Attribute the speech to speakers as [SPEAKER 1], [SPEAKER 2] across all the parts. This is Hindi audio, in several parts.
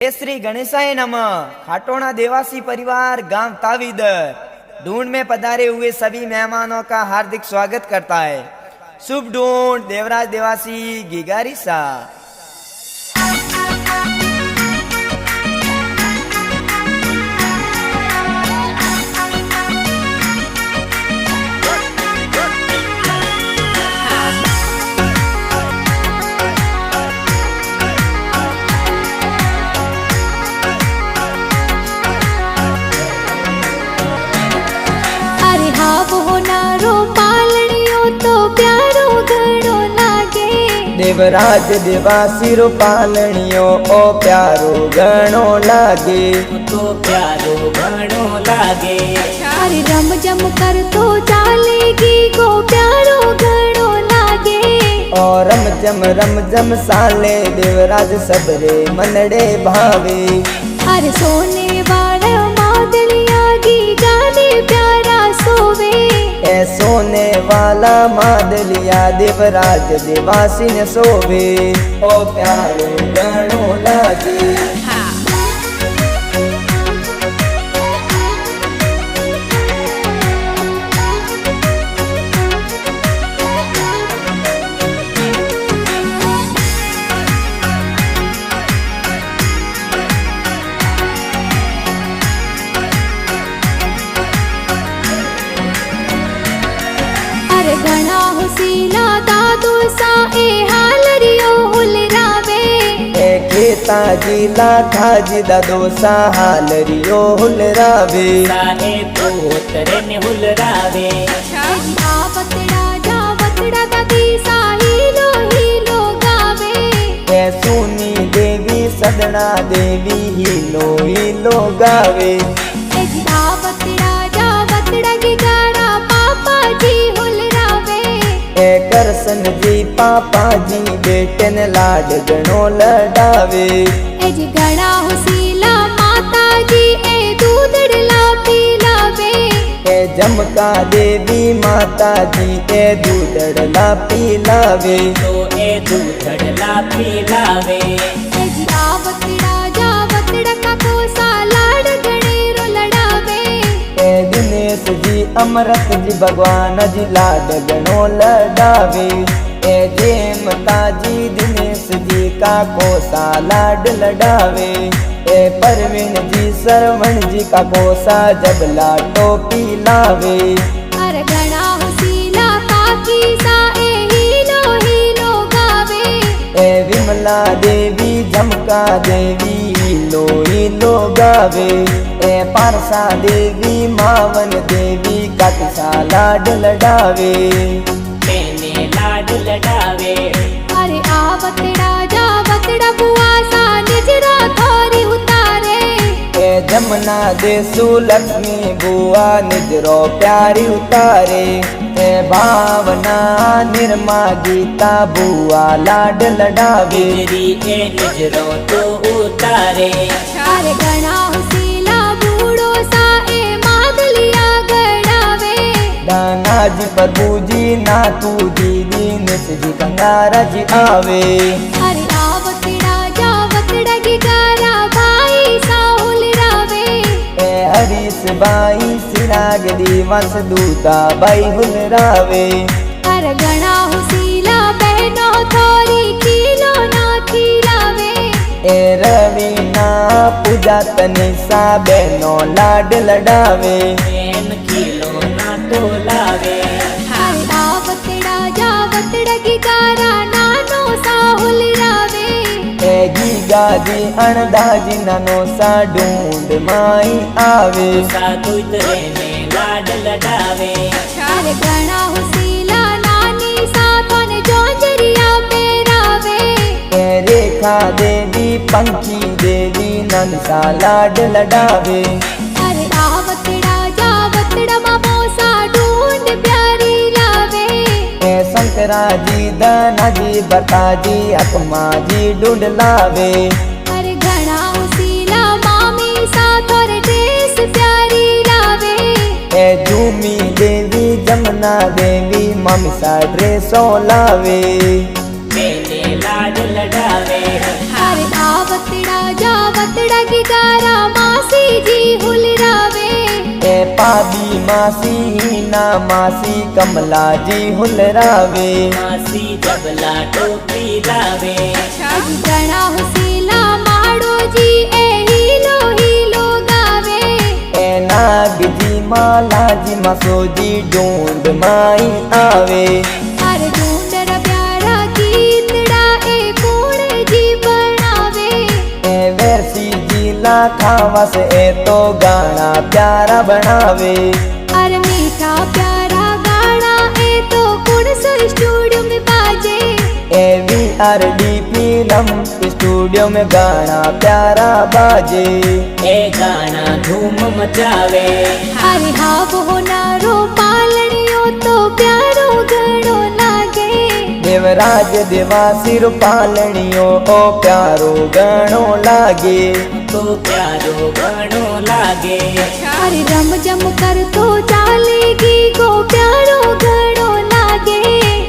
[SPEAKER 1] श्री गणेशाय नमः। खाटोना देवासी परिवार गांव तावीदर ढूंढ में पधारे हुए सभी मेहमानों का हार्दिक स्वागत करता है। शुभ ढूंढ देवराज देवासी गिगारिसा। देवराज देवासी रो पालनियो ओ प्यारो गणो लागे,
[SPEAKER 2] तो प्यारो गणो लागे।
[SPEAKER 3] अरे रम जम कर तो चालेगी गो प्यारो गणो लागे।
[SPEAKER 1] और रम जम साले देवराज सबरे मनड़े भावे।
[SPEAKER 3] अरे सोने वाला मादलिया की गाने प्यारा सोवे।
[SPEAKER 1] ए सोने वाला मादलिया देवराज देवासी ने सोवे। ओ प्यारो गणो लागे।
[SPEAKER 3] घना हुसीला दादू सा ए हालरियो हुलरावे।
[SPEAKER 1] ए खेता जिला खाजी दादो सा हालरियो हुलरावे।
[SPEAKER 2] सारे पोतरे ने हुलरावे।
[SPEAKER 3] आवतड़ा जावतड़ा दादी सा हीलो गावे।
[SPEAKER 1] ए सुनी देवी सदना देवी हीलो गावे।
[SPEAKER 3] ए आवतड़ा जावतड़ा की गाड़ा पापा जी
[SPEAKER 1] ए करसन जी पापा जी बेटन लाड गणो लडावे।
[SPEAKER 3] ए जी गणा हुसीला माता जी ए दूधड़ला पिलावे।
[SPEAKER 1] ए जमका देवी माता जी ए दूधड़ला पिलावे।
[SPEAKER 2] तो ए दूधड़ला पिलावे।
[SPEAKER 3] ए जी आवतड़ा जावतड़ा का कोसा लाड गणेरो लड़ावे।
[SPEAKER 1] ए दिनेश जी अमृत जी भगवान जी लाड गणो लडावे। ए जेमता जी दिनेश जी का कोसा लाड लडावे। ए परवीन जी सरवण जी का कोसा जब लाटो पिलावे।
[SPEAKER 3] अरे गणा हुसीला काकी सा ए हीलो गावे।
[SPEAKER 1] ए विमला देवी झमका देवी हीलो गावे। ए पारसा देवी मावन देवी कतसा लाड लडावे।
[SPEAKER 2] तेने लाड लडावे।
[SPEAKER 3] अरे आवतड़ा जावतड़ा बुआ सा निजरा थोरी उतारे।
[SPEAKER 1] ए जमुना देसु लक्ष्मी बुआ निजरो प्यारी उतारे। ए भावना निर्मा गीता बुआ लाड लडावे।
[SPEAKER 2] निजरी ए निजरो तो उतारे।
[SPEAKER 3] अरे गणा हुसीला बूढ़ो सा ए मादलिया गड़ावे।
[SPEAKER 1] दाना जी प्रभु जी नातू जी दीनेश जी कंगारा जी आवे।
[SPEAKER 3] अरे आवतड़ा जावतड़ा की गारा भाई सा हुलरावे।
[SPEAKER 1] ए हरीश बाई सिराग दीवस दूता बाई हुलरावे।
[SPEAKER 3] अरे गणा हुसीला बहनो थोरी किलो ना खिलावे।
[SPEAKER 1] ए रवीना पूजा तनिषा बहनो लाड लडावे।
[SPEAKER 2] एन किलो ना तो लावे।
[SPEAKER 3] अरे आवतड़ा जावतड़ा की गारा नानो सा हुलरावे।
[SPEAKER 1] ए गीगा जी अणदा जी नानो सा ढूंढ माई आवे।
[SPEAKER 2] साधु इतरे ने लाड लडावे।
[SPEAKER 3] अरे गणा हुसीला नानी सा कौन जोंजरिया पेरावे।
[SPEAKER 1] ए रेखा देवी पंखी देवी नंसा लाड लडावे।
[SPEAKER 3] अरे आवतड़ा जावतड़ा मामो सा ढूंढ प्यारी लावे।
[SPEAKER 1] ए शंकरा जी दाना जी बता जी अकमा जी ढूंढ लावे।
[SPEAKER 3] अरे घना हुसीला मामी सा तोर ड्रेस प्यारी लावे।
[SPEAKER 1] ए झूमी देवी जमुना देवी मम्मी सा ड्रेसो लावे।
[SPEAKER 2] तेने लाड लडावे।
[SPEAKER 3] अरे आवतड़ा जावत मातड़ा की गारा मासी जी हुलरावे।
[SPEAKER 1] ए पादी मासी ना मासी कमला जी हुलरावे।
[SPEAKER 2] मासी जबला टोपी लावे।
[SPEAKER 3] घणा हुसीला माड़ो जी ए हीलो हीलो गावे।
[SPEAKER 1] ए नाग जी माला जी मासो जी ढूंढ माई आवे।
[SPEAKER 3] अरे ढूंढर प्यारा गीतड़ा ए कौन जी बनावे।
[SPEAKER 1] ए वैसी जी लाखावस ए तो गाना प्यारा बनावे।
[SPEAKER 3] अरे मीठा प्यारा गाना ए तो कौन सा स्टूडियो में बाजे।
[SPEAKER 1] ए VRD फिल्म स्टूडियो में गाना प्यारा बाजे।
[SPEAKER 2] ए गाना धूम मचावे।
[SPEAKER 3] अरे हाँ वो नारो पालनियो तो प्यारो घणो लागे।
[SPEAKER 1] देवराज देवासिर पालनियो ओ प्यारो गणो लागे।
[SPEAKER 2] तो प्यारो घणो लागे।
[SPEAKER 3] अरे रम जम कर तो चालेगी गो प्यारो घणो लागे।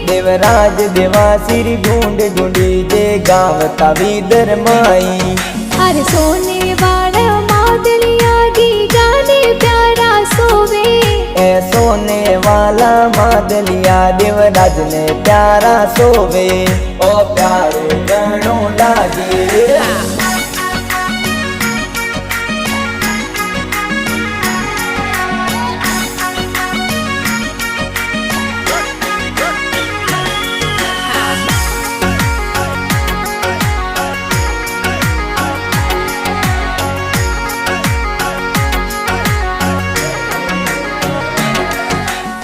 [SPEAKER 1] देवराज देवासिर ढूंढ ढूंढी जे गावता विदर माई।
[SPEAKER 3] अरे सोने वाला मादलिया की गाने प्यारा सोवे।
[SPEAKER 1] ए सोने वाला मादलिया देवराज ने प्यारा सोवे। ओ प्यारो गणो लागे।